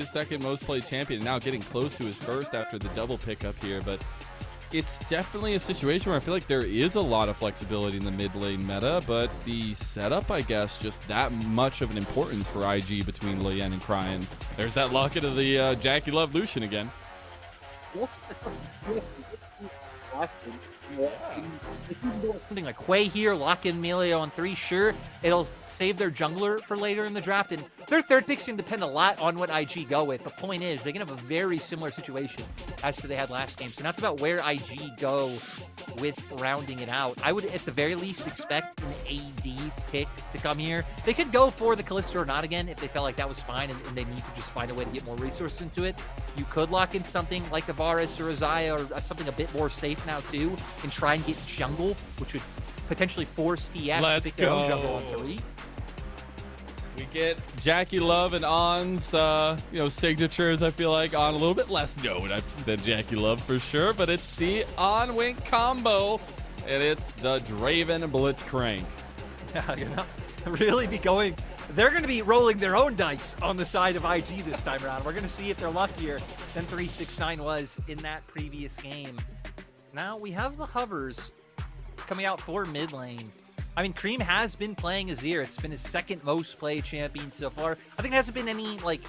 his second most played champion, and now getting close to his first after the double pickup here. But it's definitely a situation where I feel like there is a lot of flexibility in the mid lane meta, but the setup, I guess, just that much of an importance for IG between Lian and Cryin. There's that locket of the JackeyLove Lucian again. Something like Quay here, lock in melee on 3, sure. It'll save their jungler for later in the draft, and their third pick's going to depend a lot on what IG go with. The point is, they can have a very similar situation as to they had last game, so that's about where IG go with rounding it out. I would, at the very least, expect an AD pick to come here. They could go for the Kalista or not again if they felt like that was fine and they need to just find a way to get more resources into it. You could lock in something like a Varus or a Xayah or something a bit more safe now too, and try and get jungle, which would potentially force TES to pick their own jungle on 3. We get JackeyLove and On's, signatures. I feel like On a little bit less known than JackeyLove for sure, but it's the On Wink combo, and it's the Draven Blitzcrank. Yeah, you're not really be going. They're going to be rolling their own dice on the side of IG this time around. We're going to see if they're luckier than 369 was in that previous game. Now we have the hovers coming out for mid lane. I mean, Creme has been playing Azir. It's been his second most played champion so far. I think there hasn't been any, like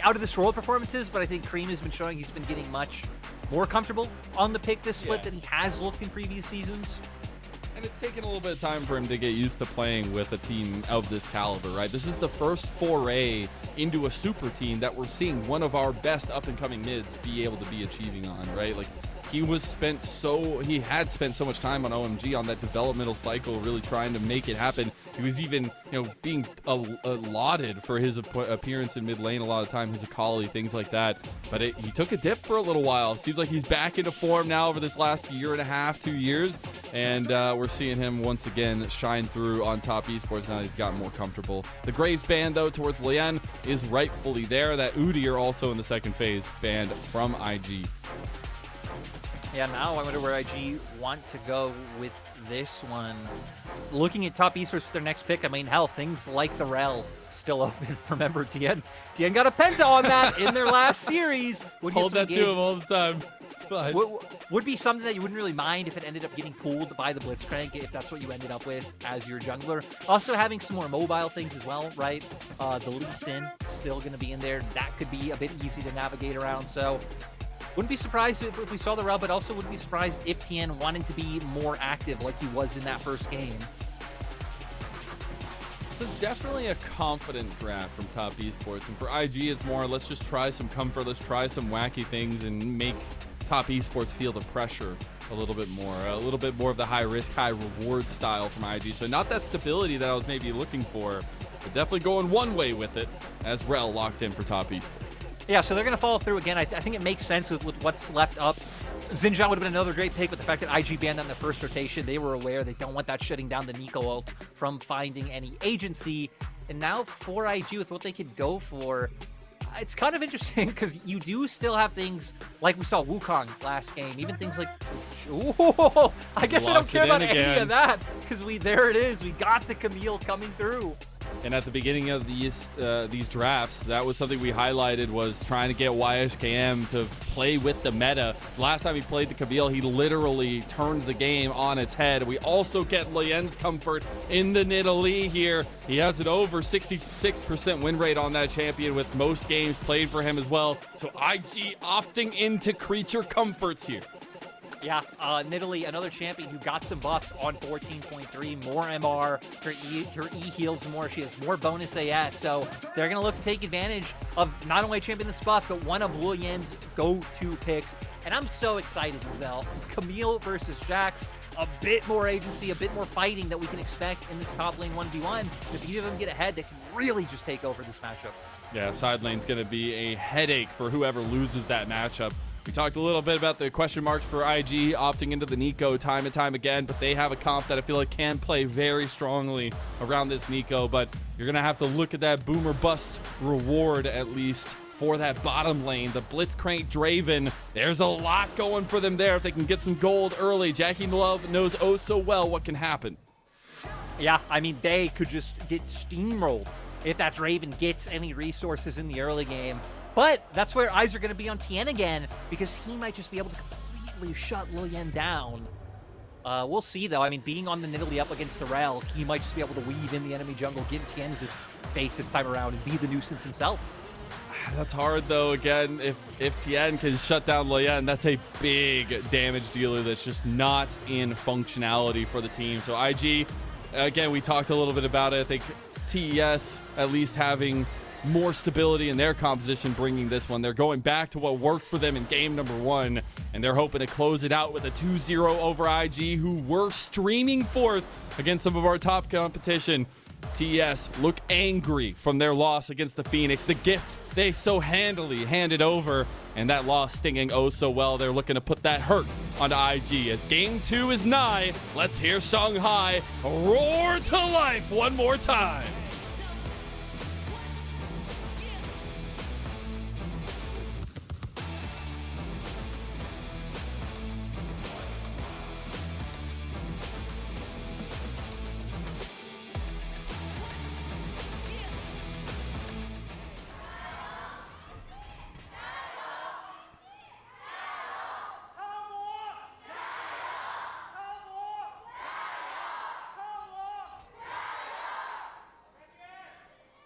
out of this world performances, but I think Creme has been showing he's been getting much more comfortable on the pick this split than he has looked in previous seasons. And it's taken a little bit of time for him to get used to playing with a team of this caliber, right? This is the first foray into a super team that we're seeing one of our best up-and-coming mids be able to be achieving on, right? Like, he had spent so much time on OMG on that developmental cycle, really trying to make it happen. He was even, being lauded for his appearance in mid lane a lot of time, his Akali, things like that. But he took a dip for a little while. Seems like he's back into form now over this last year and a half, 2 years. And we're seeing him once again shine through on top esports now that he's gotten more comfortable. The Graves ban, though, towards Lian is rightfully there. That Udyr also in the second phase banned from IG. Yeah, now I wonder where IG want to go with this one. Looking at top esports with their next pick, I mean, hell, things like the Rel still open. Remember, Tian got a penta on that in their last series. Hold that to him all the time. It's fine. Would be something that you wouldn't really mind if it ended up getting pulled by the Blitzcrank, if that's what you ended up with as your jungler. Also having some more mobile things as well, right? The Lee Sin still going to be in there. That could be a bit easy to navigate around, so wouldn't be surprised if we saw the Rel, but also wouldn't be surprised if Tian wanted to be more active like he was in that first game. This is definitely a confident draft from top esports, and for IG it's more, let's just try some comfort, let's try some wacky things and make top esports feel the pressure a little bit more of the high risk, high reward style from IG. So not that stability that I was maybe looking for, but definitely going one way with it as Rel locked in for top esports. Yeah, so they're going to follow through again. I think it makes sense with what's left up. Xinjiang would have been another great pick, but the fact that IG banned that in the first rotation, they were aware they don't want that shutting down the Meiko ult from finding any agency. And now for IG, with what they could go for, it's kind of interesting because you do still have things like we saw Wukong last game, even things like, ooh, I guess I don't care about any of that because there it is. We got the Camille coming through. And at the beginning of these drafts, that was something we highlighted, was trying to get YSKM to play with the meta. Last time he played the Camille, he literally turned the game on its head. We also get Lian's comfort in the Nidalee here. He has an over 66% win rate on that champion with most games played for him as well. So IG opting into creature comforts here. Yeah, Nidalee, another champion who got some buffs on 14.3, more MR, her E heals more, she has more bonus AS, so they're going to look to take advantage of not only champion this buff, but one of Lian's go-to picks, and I'm so excited, Mazel. Camille versus Jax, a bit more agency, a bit more fighting that we can expect in this top lane 1v1. If either of them get ahead, they can really just take over this matchup. Yeah, side lane's going to be a headache for whoever loses that matchup. We talked a little bit about the question marks for IG opting into the Nico time and time again, but they have a comp that I feel like can play very strongly around this Nico, but you're going to have to look at that boomer bust reward at least for that bottom lane. The Blitzcrank Draven, there's a lot going for them there if they can get some gold early. JackeyLove knows oh so well what can happen. Yeah, I mean, they could just get steamrolled if that Draven gets any resources in the early game. But that's where eyes are going to be on Tian again, because he might just be able to completely shut Lilian down. We'll see, though. I mean, being on the Nidalee up against the Rel, he might just be able to weave in the enemy jungle, get in Tian's face this time around, and be the nuisance himself. That's hard, though. Again, if Tian can shut down Lilian, that's a big damage dealer that's just not in functionality for the team. So IG, again, we talked a little bit about it. I think TES at least having more stability in their composition, bringing this one. They're going back to what worked for them in game number 1, and they're hoping to close it out with a 2-0 over IG, who were streaming forth against some of our top competition. TES look angry from their loss against the Phoenix. The gift they so handily handed over, and that loss stinging oh so well. They're looking to put that hurt onto IG. As game 2 is nigh, let's hear Shanghai roar to life one more time.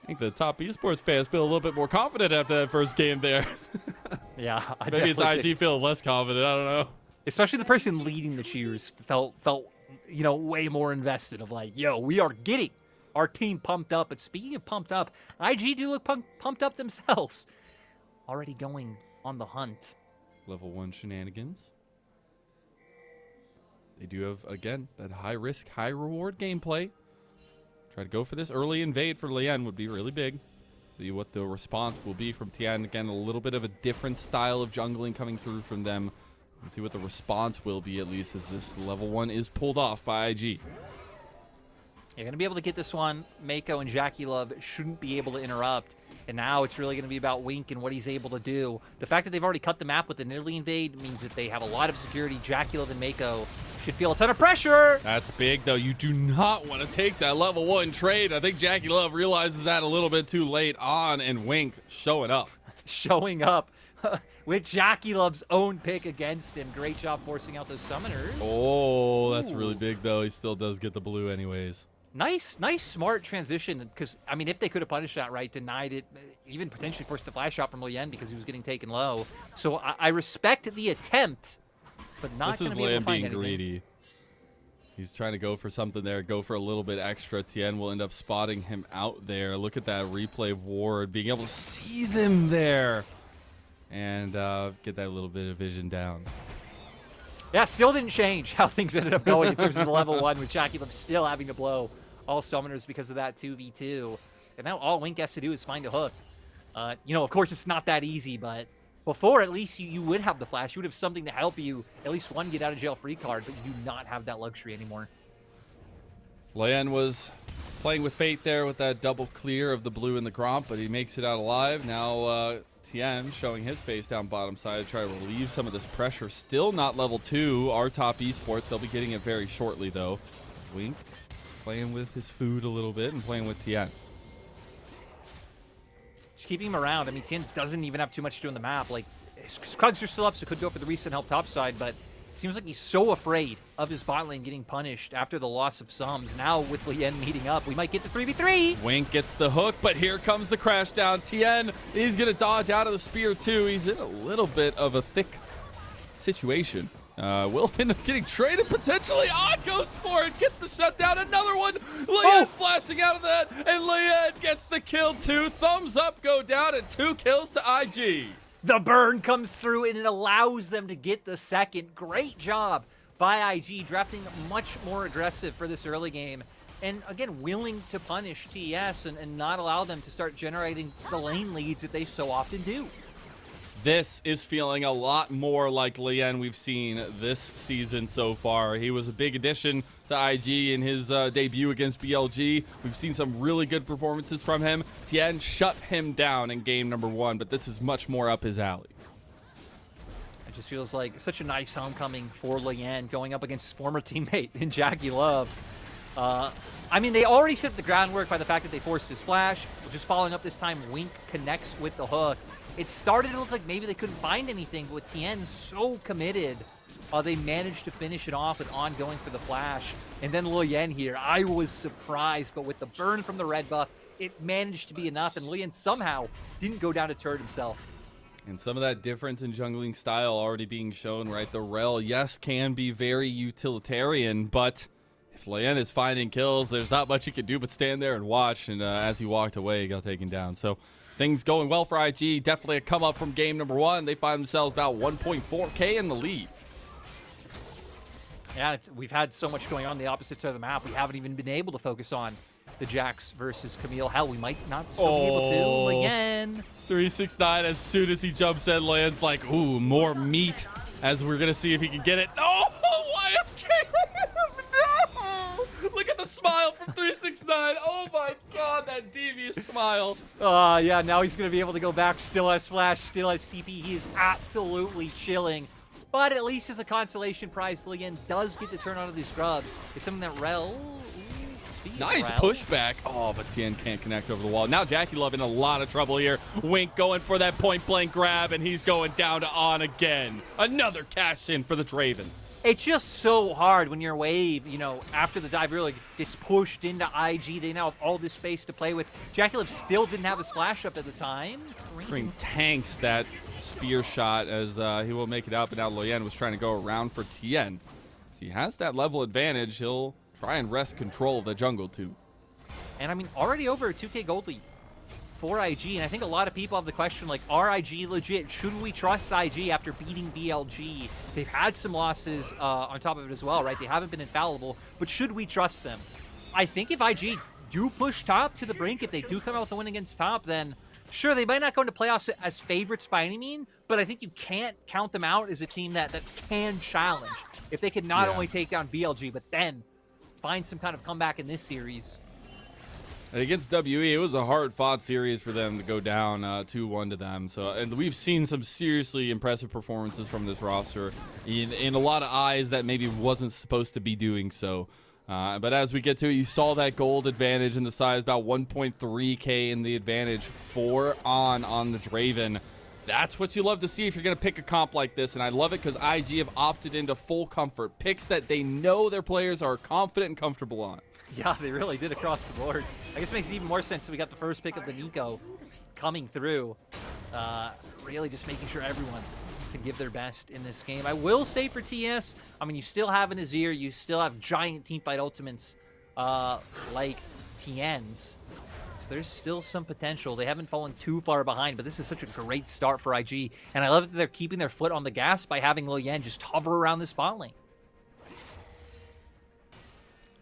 I think the top esports fans feel a little bit more confident after that first game there. Yeah, maybe it's IG feeling less confident. I don't know. Especially the person leading the cheers felt you know, way more invested. Of like, yo, we are getting our team pumped up. But speaking of pumped up, IG do look pumped up themselves. Already going on the hunt. Level 1 shenanigans. They do have, again, that high risk, high reward gameplay. Try to go for this early invade for Lien would be really big. See what the response will be from Tian. Again, a little bit of a different style of jungling coming through from them. And see what the response will be, at least, as this level 1 is pulled off by IG. You're going to be able to get this one. Meiko and JackeyLove shouldn't be able to interrupt. And now it's really going to be about Wink and what he's able to do. The fact that they've already cut the map with the Nidalee invade means that they have a lot of security. JackeyLove and Meiko should feel a ton of pressure. That's big, though. You do not want to take that level 1 trade. I think JackeyLove realizes that a little bit too late on, and Wink showing up. Showing up with JackeyLove's own pick against him. Great job forcing out those summoners. Oh, that's really big, though. He still does get the blue anyways. Nice, smart transition, because, I mean, if they could have punished that, right, denied it, even potentially forced a flash shot from Lien because he was getting taken low. So I respect the attempt, but not going to be able to find anything. This is Lien being greedy. He's trying to go for something there, go for a little bit extra. Tian will end up spotting him out there. Look at that replay of Ward, being able to see them there and get that little bit of vision down. Yeah, still didn't change how things ended up going in terms of the level 1, with JackeyLove still having to blow all summoners because of that 2v2. And now all Wink has to do is find a hook. You know, of course, it's not that easy, but before, at least you would have the flash. You would have something to help you, at least one get out of jail free card, but you do not have that luxury anymore. Lien was playing with fate there with that double clear of the blue and the Gromp, but he makes it out alive. Now Tian showing his face down bottom side to try to relieve some of this pressure. Still not level 2, our top esports. They'll be getting it very shortly, though. Wink playing with his food a little bit and playing with Tian. Just keeping him around. I mean, Tian doesn't even have too much to do on the map. Like, his Krugs are still up, so could go for the recent help top side, but it seems like he's so afraid of his bot lane getting punished after the loss of Sums. Now, with Lien meeting up, we might get the 3v3. Wink gets the hook, but here comes the crash down. Tian, he's going to dodge out of the spear, too. He's in a little bit of a thick situation. Will end up getting traded potentially. On goes for it, gets the shutdown. Another one. Lien flashing out of that, and Lien gets the kill, too. Thumbs up go down, and 2 kills to IG. The burn comes through, and it allows them to get the second. Great job by IG, drafting much more aggressive for this early game. And again, willing to punish TES and not allow them to start generating the lane leads that they so often do. This is feeling a lot more like Lien we've seen this season so far. He was a big addition to IG in his debut against BLG. We've seen some really good performances from him. Tian shut him down in game number 1, but this is much more up his alley. It just feels like such a nice homecoming for Lien, going up against his former teammate in JackeyLove. I mean, they already set the groundwork by the fact that they forced his flash. Just following up this time, Wink connects with the hook. It started to look like maybe they couldn't find anything, but with Tian so committed, they managed to finish it off with ongoing for the flash. And then Luyen here, I was surprised, but with the burn from the red buff, it managed to be enough, and Luyen somehow didn't go down to turret himself. And some of that difference in jungling style already being shown, right? The rel, yes, can be very utilitarian, but if Luyen is finding kills, there's not much he can do but stand there and watch, and as he walked away, he got taken down. So things going well for IG. Definitely a come up from game number 1. They find themselves about 1.4K in the lead. Yeah, we've had so much going on the opposite side of the map. We haven't even been able to focus on the Jax versus Camille. Hell, we might not still be able to. Luyen. 369, as soon as he jumps in, Luyen's like, ooh, more meat, as we're going to see if he can get it. No! YSKM! No! Look at the smile from 369. Oh my god, that devious smile. Yeah, now he's going to be able to go back. Still has flash, still has TP. He is absolutely chilling. But at least as a consolation prize, Luyen does get to turn onto these scrubs. It's something that Rel... Nice pushback. Oh, but Tian can't connect over the wall. Now JackeyLove in a lot of trouble here. Wink going for that point-blank grab, and he's going down to On again. Another cash in for the Draven. It's just so hard when your wave, you know, after the dive really gets pushed into IG. They now have all this space to play with. JackeyLove still didn't have his flash up at the time. Creme tanks that spear shot as he will make it out, but now Luyen was trying to go around for Tian. So he has that level advantage. He'll try and wrest control of the jungle too. And I mean, already over a 2K gold lead for IG, and I think a lot of people have the question, like, are IG legit? Should we trust IG after beating BLG? They've had some losses on top of it as well, right? They haven't been infallible, but should we trust them? I think if IG do push top to the brink, if they do come out with a win against top, then sure, they might not go into playoffs as favorites by any means, but I think you can't count them out as a team that can challenge. If they can not only take down BLG, but then find some kind of comeback in this series. And against WE, it was a hard-fought series for them to go down 2-1 to them. So, and we've seen some seriously impressive performances from this roster in a lot of eyes that maybe wasn't supposed to be doing so. But as we get to it, you saw that gold advantage in the size, about 1.3K in the advantage for on the Draven. That's what you love to see if you're going to pick a comp like this, and I love it because IG have opted into full comfort, picks that they know their players are confident and comfortable on. Yeah, they really did across the board. I guess it makes even more sense that we got the first pick of the Meiko coming through. Really just making sure everyone can give their best in this game. I will say for TS, I mean, you still have an Azir, you still have giant teamfight ultimates like Tian's. There's still some potential. They haven't fallen too far behind, but this is such a great start for IG. And I love that they're keeping their foot on the gas by having Luyen just hover around this bot lane.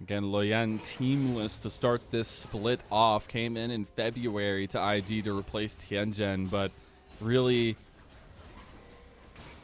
Again, Luyen teamless to start this split off. Came in February to IG to replace Tianzhen, but really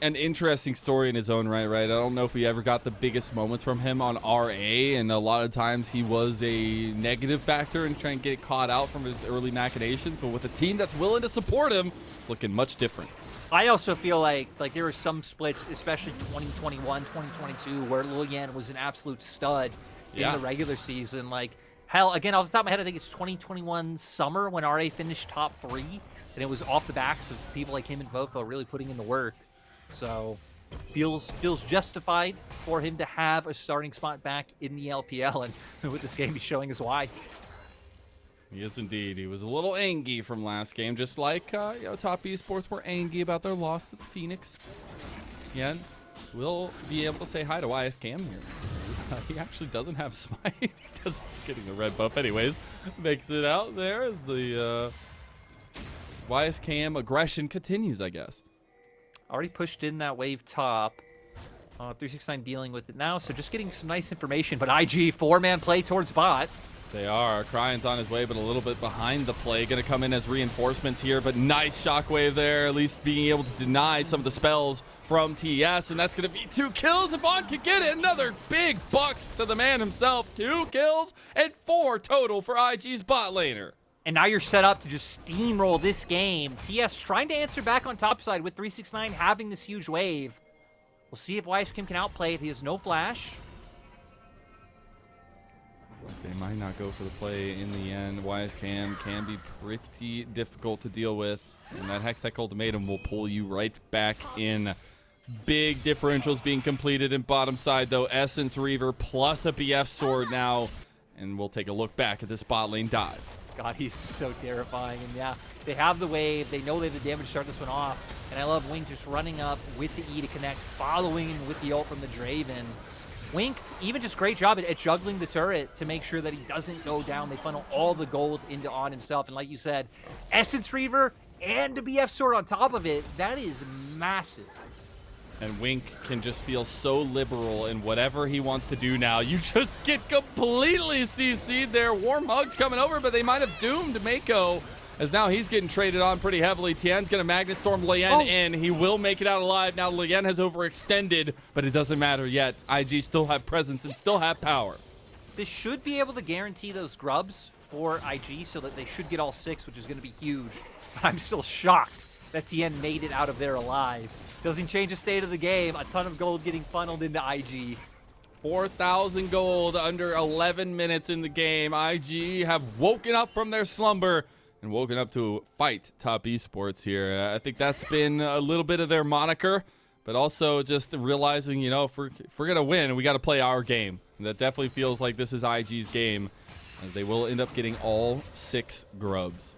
an interesting story in his own right? I don't know if we ever got the biggest moments from him on RA, and a lot of times he was a negative factor in trying to get caught out from his early machinations, but with a team that's willing to support him, it's looking much different. I also feel like there were some splits, especially 2021, 2022, where Luyen was an absolute stud in the regular season. Like, hell, again, off the top of my head, I think it's 2021 summer when RA finished top 3, and it was off the backs of people like him and Voco really putting in the work. So feels justified for him to have a starting spot back in the LPL, and with this game he's showing us why. He is indeed. He was a little angry from last game, just like top esports were angry about their loss to the Phoenix. Yeah, we'll be able to say hi to YSKM here. He actually doesn't have smite. He doesn't getting the red buff anyways. Makes it out there as the YSKM aggression continues, I guess. Already pushed in that wave top. 369 dealing with it now, so just getting some nice information. But IG, 4-man play towards bot. They are. Cryin's on his way, but a little bit behind the play. Going to come in as reinforcements here, but nice shockwave there, at least being able to deny some of the spells from TES, and that's going to be 2 kills if On can get it. Another big bucks to the man himself. 2 kills and 4 total for IG's bot laner. And now you're set up to just steamroll this game. TS trying to answer back on topside with 369 having this huge wave. We'll see if YSKM can outplay it. He has no flash. They might not go for the play in the end. YSKM can be pretty difficult to deal with. And that Hextech Ultimatum will pull you right back in. Big differentials being completed in bottom side, though. Essence Reaver plus a BF Sword now. And we'll take a look back at this bot lane dive. God, he's so terrifying. And yeah, they have the wave. They know they have the damage to start this one off. And I love Wink just running up with the E to connect, following him with the ult from the Draven. Wink, even just great job at juggling the turret to make sure that he doesn't go down. They funnel all the gold into on himself. And like you said, Essence Reaver and a BF Sword on top of it, that is massive. And Wink can just feel so liberal in whatever he wants to do now. You just get completely CC'd there. Warm hugs coming over, but they might have doomed Meiko, as now he's getting traded on pretty heavily. Tian's going to Magnet Storm Lien in. He will make it out alive. Now Lien has overextended, but it doesn't matter yet. IG still have presence and still have power. This should be able to guarantee those grubs for IG so that they should get all 6, which is going to be huge. But I'm still shocked that Tian made it out of there alive. Doesn't change the state of the game. A ton of gold getting funneled into IG. 4,000 gold under 11 minutes in the game. IG have woken up from their slumber and woken up to fight top esports here. I think that's been a little bit of their moniker, but also just realizing, you know, if we're going to win, we got to play our game. And that definitely feels like this is IG's game, as they will end up getting all 6 grubs.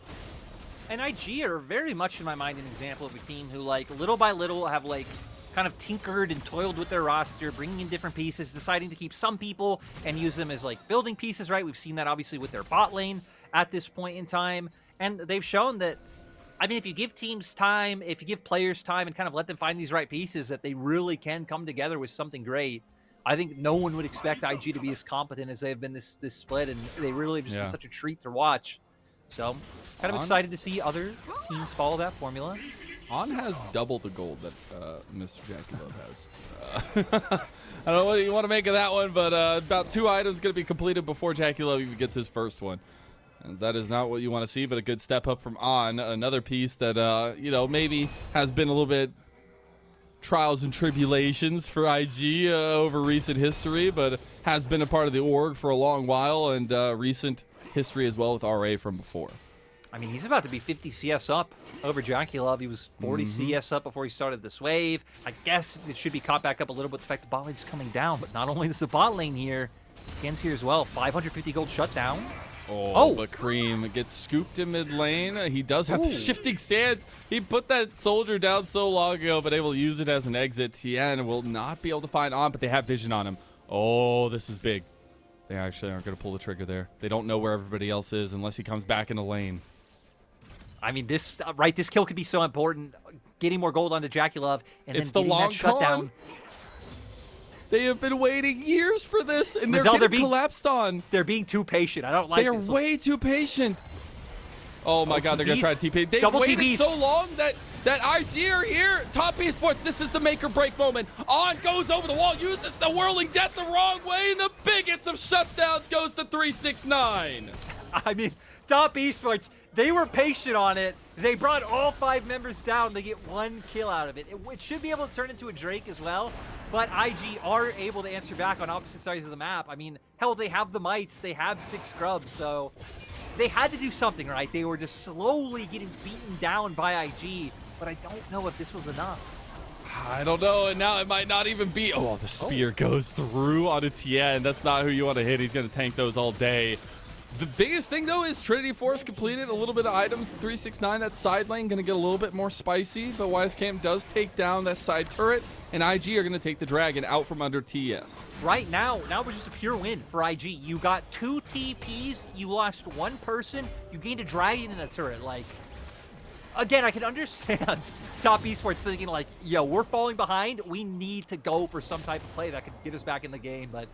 And IG are very much, in my mind, an example of a team who, like, little by little have, like, kind of tinkered and toiled with their roster, bringing in different pieces, deciding to keep some people and use them as, like, building pieces, right? We've seen that, obviously, with their bot lane at this point in time. And they've shown that, I mean, if you give teams time, if you give players time and kind of let them find these right pieces, that they really can come together with something great. I think no one would expect IG to be as competent as they've been this split, and they really have just been such a treat to watch. So, kind of excited to see other teams follow that formula. On has double the gold that Mr. JackeyLove has. I don't know what you want to make of that one, but about 2 items going to be completed before JackeyLove even gets his first one. And that is not what you want to see, but a good step up from On. Another piece that, you know, maybe has been a little bit trials and tribulations for IG over recent history, but has been a part of the org for a long while, and recent history as well with RA from before. I mean, he's about to be 50 CS up over JackeyLove. He was 40 CS up before he started this wave. I guess it should be caught back up a little bit. The fact the bot lane's coming down, but not only is the bot lane here, Tian's here as well. 550 gold shutdown. But Creme gets scooped in mid lane. He does have the shifting stance. He put that soldier down so long ago, but able to use it as an exit. Tian will not be able to find On, but they have vision on him. Oh, this is big. They actually aren't going to pull the trigger there. They don't know where everybody else is unless he comes back in the lane. I mean, this this kill could be so important. Getting more gold onto JackeyLove, and it's then the getting long that shutdown. They have been waiting years for this, and Mazel, they're getting collapsed on. They're being too patient. I don't like this. They are way too patient. Oh my God, they're going to try to TP. They've waited so long that IG are here. Top esports, this is the make or break moment. On goes over the wall, uses the whirling death the wrong way, and the biggest of shutdowns goes to 369. I mean, top esports, they were patient on it. They brought all 5 members down. They get 1 kill out of it. It should be able to turn into a Drake as well, but IG are able to answer back on opposite sides of the map. I mean, hell, they have the mites. They have 6 scrubs, so they had to do something, right? They were just slowly getting beaten down by IG, but I don't know if this was enough. I don't know, and now it might not even be. Oh, the spear goes through onto Tian. That's not who you want to hit. He's going to tank those all day. The biggest thing, though, is Trinity Force completed. A little bit of items. 369, that side lane going to get a little bit more spicy, but YSKM does take down that side turret, and IG are going to take the dragon out from under TES. Right now it was just a pure win for IG. You got 2 TPs, you lost 1 person, you gained a dragon in a turret. Like, again, I can understand top esports thinking like, yo, we're falling behind. We need to go for some type of play that could get us back in the game, but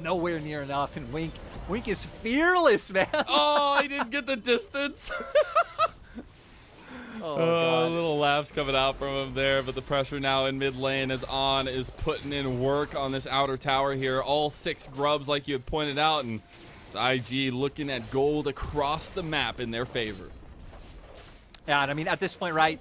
nowhere near enough. And Wink is fearless, man. Oh, he didn't get the distance. God. Little laughs coming out from him there, but the pressure now in mid lane as On is putting in work on this outer tower here. All 6 grubs, like you had pointed out, and it's IG looking at gold across the map in their favor. Yeah, and I mean, at this point, right,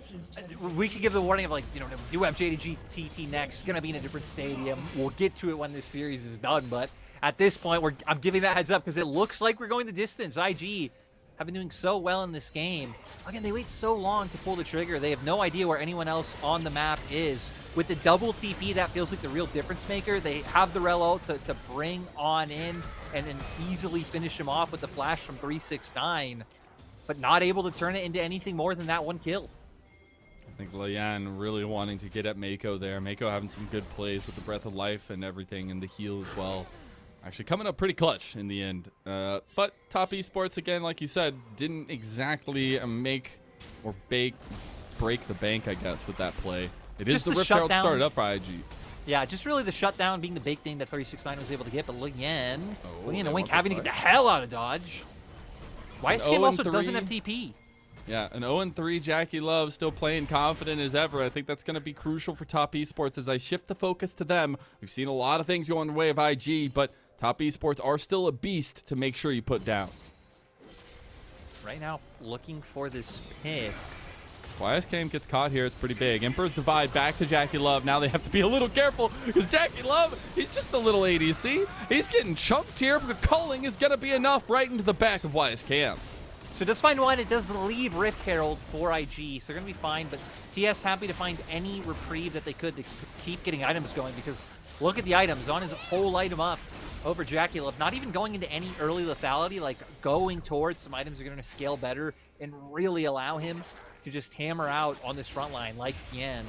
we could give the warning of, like, you know, we do have JDG TT next, going to be in a different stadium. We'll get to it when this series is done, but at this point, I'm giving that heads up because it looks like we're going the distance. IG have been doing so well in this game. Again, they wait so long to pull the trigger. They have no idea where anyone else on the map is. With the double TP, that feels like the real difference maker. They have the rel ult to bring on in and then easily finish him off with the flash from 369, but not able to turn it into anything more than that one kill. I think Lian really wanting to get at Meiko there. Meiko having some good plays with the Breath of Life and everything, and the heal as well. Actually coming up pretty clutch in the end. But Top Esports, again, like you said, didn't exactly make or break the bank, I guess, with that play. It is the Rip Herald started up for IG. Yeah, just really the shutdown being the big thing that 369 was able to get, but Lian and Wink having to get the hell out of dodge. YSKM also doesn't have TP. Yeah, an 0-3 JackeyLove still playing confident as ever. I think that's going to be crucial for Top Esports as I shift the focus to them. We've seen a lot of things going the way of IG, but Top Esports are still a beast to make sure you put down. Right now, looking for this pick. YSKM gets caught here. It's pretty big. Emperor's Divide back to JackeyLove. Now they have to be a little careful because JackeyLove, he's just a little ADC. He's getting chunked here, but culling is going to be enough right into the back of YSKM. So does find one. It does leave Rift Herald for IG, so they're going to be fine. But TS happy to find any reprieve that they could to keep getting items going because look at the items. On his whole item up over JackeyLove. Not even going into any early lethality, like going towards some items that are going to scale better and really allow him to just hammer out on this front line like Tian.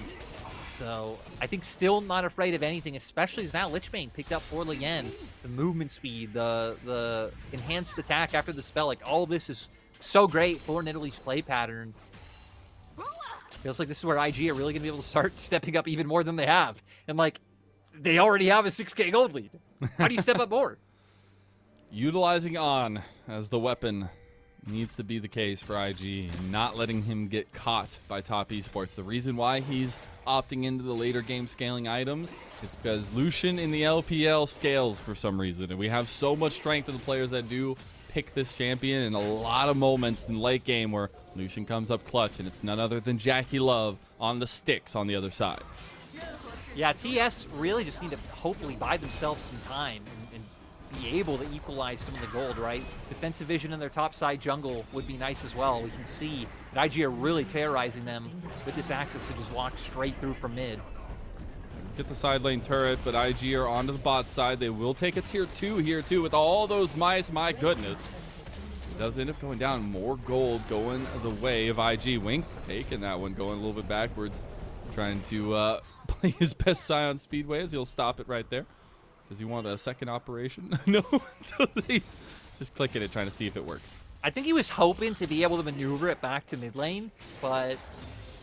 So I think still not afraid of anything, especially as now Lichbane picked up for Lian. The movement speed, the enhanced attack after the spell, like all of this is so great for Nidalee's play pattern. Feels like this is where IG are really going to be able to start stepping up even more than they have. And like, they already have a 6K gold lead. How do you step up more? Utilizing On as the weapon needs to be the case for IG and not letting him get caught by Top Esports. The reason why he's opting into the later game scaling items, it's because Lucian in the LPL scales for some reason. And we have so much strength in the players that do pick this champion in a lot of moments in late game where Lucian comes up clutch and it's none other than JackeyLove on the sticks on the other side. Yeah, TS really just need to hopefully buy themselves some time and be able to equalize some of the gold, right? Defensive vision in their top side jungle would be nice as well. We can see that IG are really terrorizing them with this access to just walk straight through from mid. Get the side lane turret, but IG are onto the bot side. They will take a tier 2 here too with all those mice. My goodness. It does end up going down. More gold going the way of IG. Wink taking that one, going a little bit backwards. Trying to play his best Scion Speedway as he'll stop it right there. Does he want a second operation? No. He's just clicking it, trying to see if it works. I think he was hoping to be able to maneuver it back to mid lane, but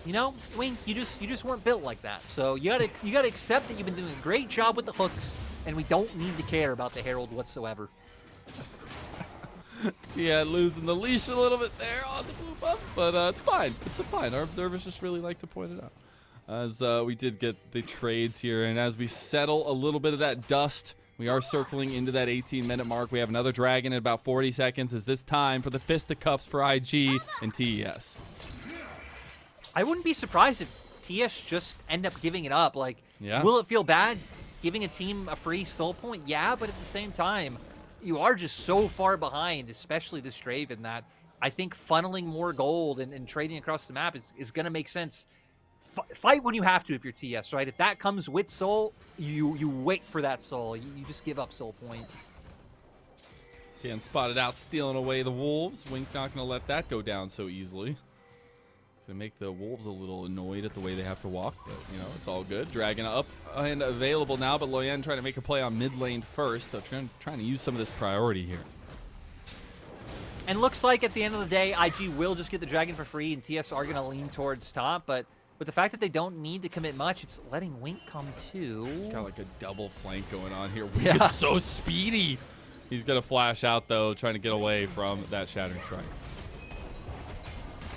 you know, Wink, you just weren't built like that. So you gotta accept that you've been doing a great job with the hooks, and we don't need to care about the Herald whatsoever. Yeah, losing the leash a little bit there on the move up, but it's fine. It's fine. Our observers just really like to point it out. As we did get the trades here, and as we settle a little bit of that dust, we are circling into that 18-minute mark. We have another dragon in about 40 seconds. Is this time for the fisticuffs for IG and TES? I wouldn't be surprised if TS just end up giving it up. Like, yeah. Will it feel bad giving a team a free soul point? Yeah, but at the same time, you are just so far behind, especially this Draven, that I think funneling more gold and trading across the map is going to make sense. Fight when you have to if you're TS, right? If that comes with soul, you wait for that soul. You just give up soul point. Tian spotted out, stealing away the wolves. Wink not going to let that go down so easily. Going to make the wolves a little annoyed at the way they have to walk, but, you know, it's all good. Dragon up and available now, but Loyan trying to make a play on mid lane first. They're trying to use some of this priority here. And looks like at the end of the day, IG will just get the dragon for free, and TS are going to lean towards top, but with the fact that they don't need to commit much, it's letting Wink come too. Got like a double flank going on here. Wink is so speedy. He's going to flash out, though, trying to get away from that Shattering Strike.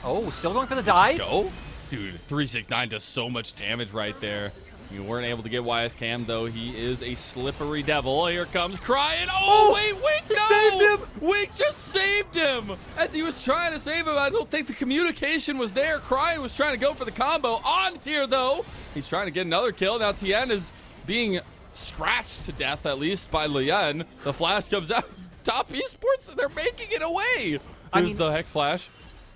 Oh, still going for the dive? Let's go. Dude, 369 does so much damage right there. We weren't able to get YSKM, though. He is a slippery devil. Here comes Cryin. Oh, wait, Wink, no! Saved him! Wink just saved him! As he was trying to save him, I don't think the communication was there. Cryin was trying to go for the combo. On tier, though. He's trying to get another kill. Now Tian is being scratched to death, at least, by Lian. The flash comes out. Top Esports, they're making it away. Here's the Hex Flash.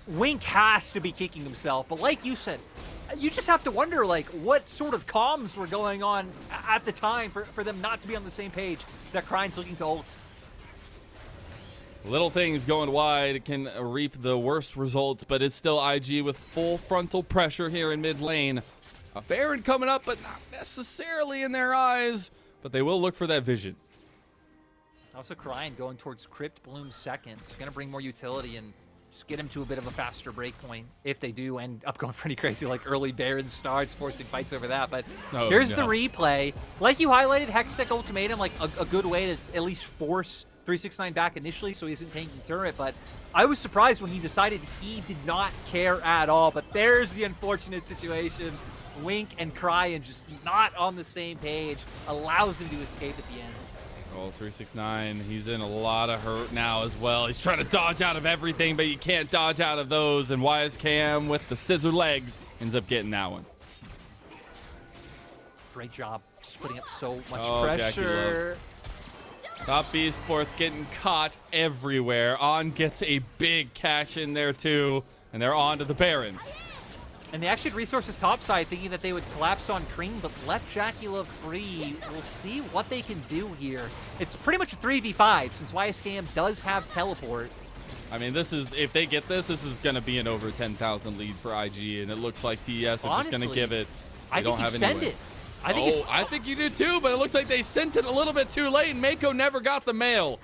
Wink has to be kicking himself, but like you said, you just have to wonder, like, what sort of comms were going on at the time for them not to be on the same page that Cryine's looking to ult. Little things going wide can reap the worst results, but it's still IG with full frontal pressure here in mid lane. A Baron coming up, but not necessarily in their eyes, but they will look for that vision. Also, Cryin going towards Crypt Bloom second. It's going to bring more utility and just get him to a bit of a faster break point if they do end up going pretty crazy, like early Baron starts, forcing fights over that. But here's the replay. Like you highlighted, Hextech Ultimatum, like a good way to at least force 369 back initially so he isn't tanking turret. But I was surprised when he decided he did not care at all. But there's the unfortunate situation. Wink and Cryin just not on the same page, allows him to escape at the end. Oh, 369, he's in a lot of hurt now as well. He's trying to dodge out of everything, but you can't dodge out of those. And YSKM with the scissor legs ends up getting that one. Great job. Just putting up so much pressure. Top Esports getting caught everywhere. On gets a big catch in there too. And they're on to the Baron. And they actually had resources topside, thinking that they would collapse on Creme, but left JackeyLove free. We'll see what they can do here. It's pretty much a 3v5, since YSKM does have teleport. I mean, this is, if they get this is going to be an over 10,000 lead for IG, and it looks like TES are just going to give it. I think you send it. I think you do too, but it looks like they sent it a little bit too late, and Meiko never got the mail.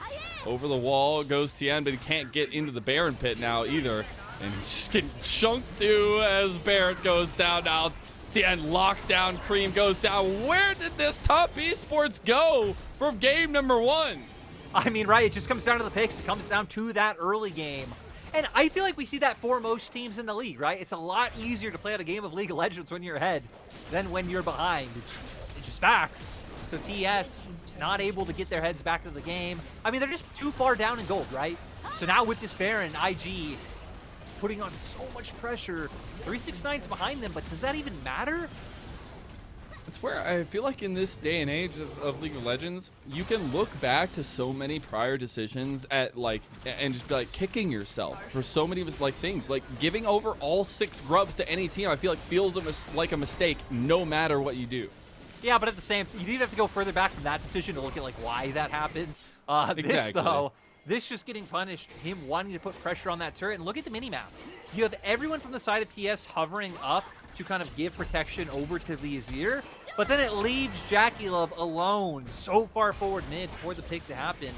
Over the wall goes Tian, but he can't get into the Baron pit now either. And he's just getting chunked too as Barrett goes down now. Tian locked down, Creme goes down. Where did this top Esports go from game number 1? I mean, right, it just comes down to the picks. It comes down to that early game. And I feel like we see that for most teams in the league, right? It's a lot easier to play out a game of League of Legends when you're ahead than when you're behind. It's just facts. So TES not able to get their heads back into the game. I mean, they're just too far down in gold, right? So now with this Baron, IG putting on so much pressure. 369's behind them, but does that even matter? It's where I feel like in this day and age of League of Legends, you can look back to so many prior decisions at like, and just be like kicking yourself for so many like things, like giving over all 6 grubs to any team. I feel like feels like a mistake no matter what you do. Yeah, but at the same time, you even have to go further back from that decision to look at like why that happened. Exactly. This just getting punished, him wanting to put pressure on that turret. And look at the minimap. You have everyone from the side of TS hovering up to kind of give protection over to the Azir, but then it leaves JackeyLove alone so far forward mid for the pick to happen.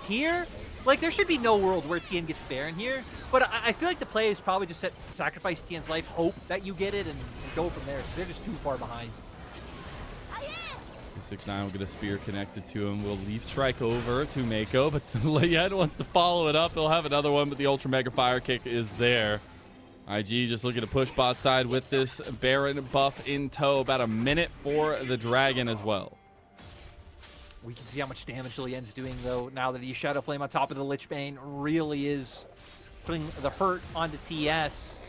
Here, like, there should be no world where Tian gets Baron here, but I feel like the play is probably just sacrifice Tian's life, hope that you get it, and go from there, because they're just too far behind. 6ix9ine will get a spear connected to him. We'll leave strike over to Meiko, but Lian wants to follow it up. He'll have another one, but the Ultra Mega Fire Kick is there. IG just looking to push bot side with this Baron buff in tow. About a minute for the Dragon as well. We can see how much damage Lian's doing, though, now that he's Shadow Flame on top of the Lich Bane. Really is putting the hurt onto TS.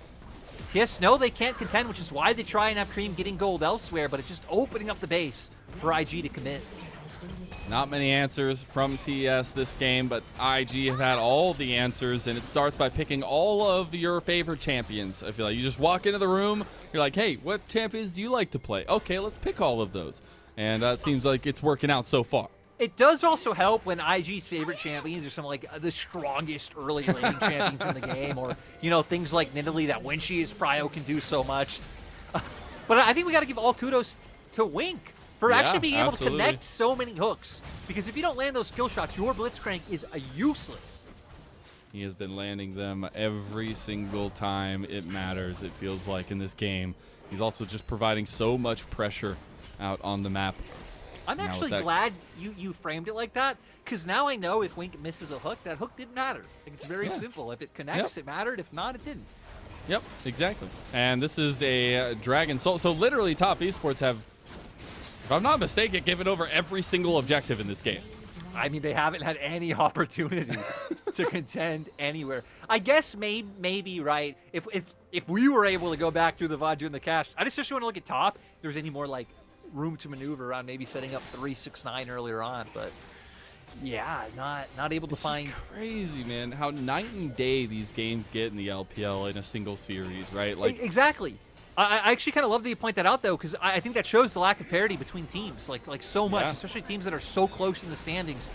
TS know they can't contend, which is why they try and have Creme getting gold elsewhere, but it's just opening up the base for IG to commit. Not many answers from TES this game, but IG have had all the answers, and it starts by picking all of your favorite champions. I feel like you just walk into the room, you're like, hey, what champions do you like to play? Okay, let's pick all of those. And it seems like it's working out so far. It does also help when IG's favorite champions are some of like the strongest early laning champions in the game, or, you know, things like Nidalee that when she is prio can do so much. But I think we got to give all kudos to Wink for actually being able to connect so many hooks. Because if you don't land those skill shots, your Blitzcrank is useless. He has been landing them every single time it matters, it feels like, in this game. He's also just providing so much pressure out on the map. I'm actually glad you framed it like that, because now I know if Wink misses a hook, that hook didn't matter. Like, it's very simple. If it connects, it mattered. If not, it didn't. Yep, exactly. And this is a Dragon Soul. So literally top Esports have, if I'm not mistaken, given over every single objective in this game. I mean, they haven't had any opportunity to contend anywhere. I guess maybe right. If we were able to go back through the VOD during the cast, I especially want to look at top. If there's any more like room to maneuver around maybe setting up 3-6-9 earlier on, but yeah, not able to find. Crazy, man, how night and day these games get in the LPL in a single series, right? Like Exactly. I actually kind of love that you point that out, though, because I think that shows the lack of parity between teams, like so much, especially teams that are so close in the standings.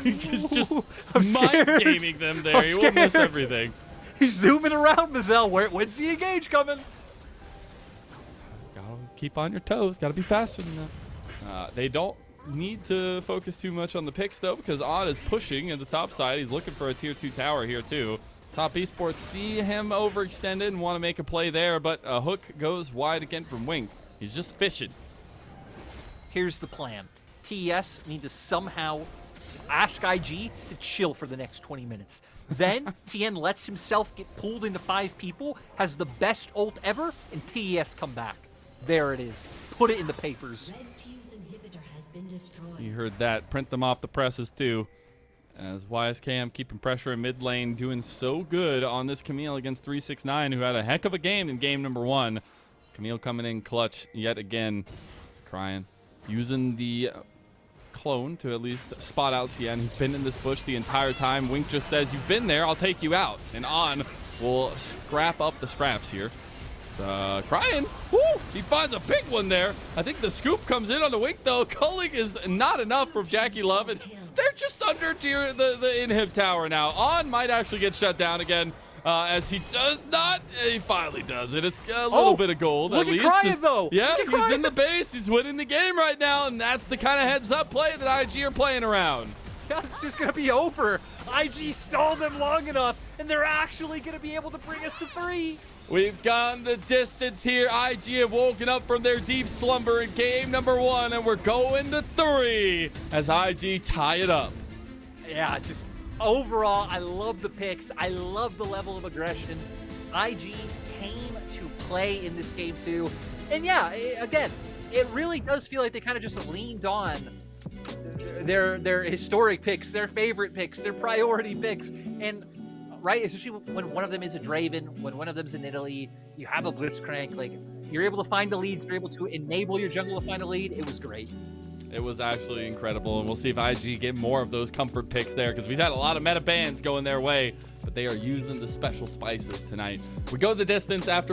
He's just mind gaming them there. He will miss everything. He's zooming around, Mazel. When's the engage coming? Gotta keep on your toes. Gotta be faster than that. They don't need to focus too much on the picks, though, because Odd is pushing in the top side. He's looking for a tier 2 tower here, too. Top Esports see him overextended and want to make a play there, but a hook goes wide again from Wink. He's just fishing. Here's the plan. TES need to somehow ask IG to chill for the next 20 minutes. Then Tian lets himself get pulled into 5 people, has the best ult ever, and TES come back. There it is. Put it in the papers. You heard that. Print them off the presses, too. As YSKM keeping pressure in mid lane, doing so good on this Camille against 369, who had a heck of a game in game number 1. Camille coming in clutch yet again. It's Cryin, using the clone to at least spot out Tian. He's been in this bush the entire time. Wink just says, "You've been there, I'll take you out." And On will scrap up the scraps here. Cryin, woo, he finds a big one there. I think the scoop comes in on the Wink, though. Culling is not enough from JackeyLove, and they're just under tier the inhib tower now. On might actually get shut down again, as he does not. He finally does it. It's a little bit of gold, look at least. Cryin, though. Yeah, he's in the base. He's winning the game right now, and that's the kind of heads-up play that IG are playing around. That's just going to be over. IG stalled them long enough, and they're actually going to be able to bring us to 3. We've gone the distance here. IG have woken up from their deep slumber in game number 1, and we're going to 3 as IG tie it up. Yeah, just overall, I love the picks. I love the level of aggression. IG came to play in this game too. And yeah, again, it really does feel like they kind of just leaned on their historic picks, their favorite picks, their priority picks. And right, especially when one of them is a Draven, when one of them's in Italy, you have a Blitzcrank, like you're able to find the leads, you're able to enable your jungle to find a lead. It was great. It was actually incredible, and we'll see if IG get more of those comfort picks there, because we've had a lot of meta bans going their way, but they are using the special spices tonight. We go the distance after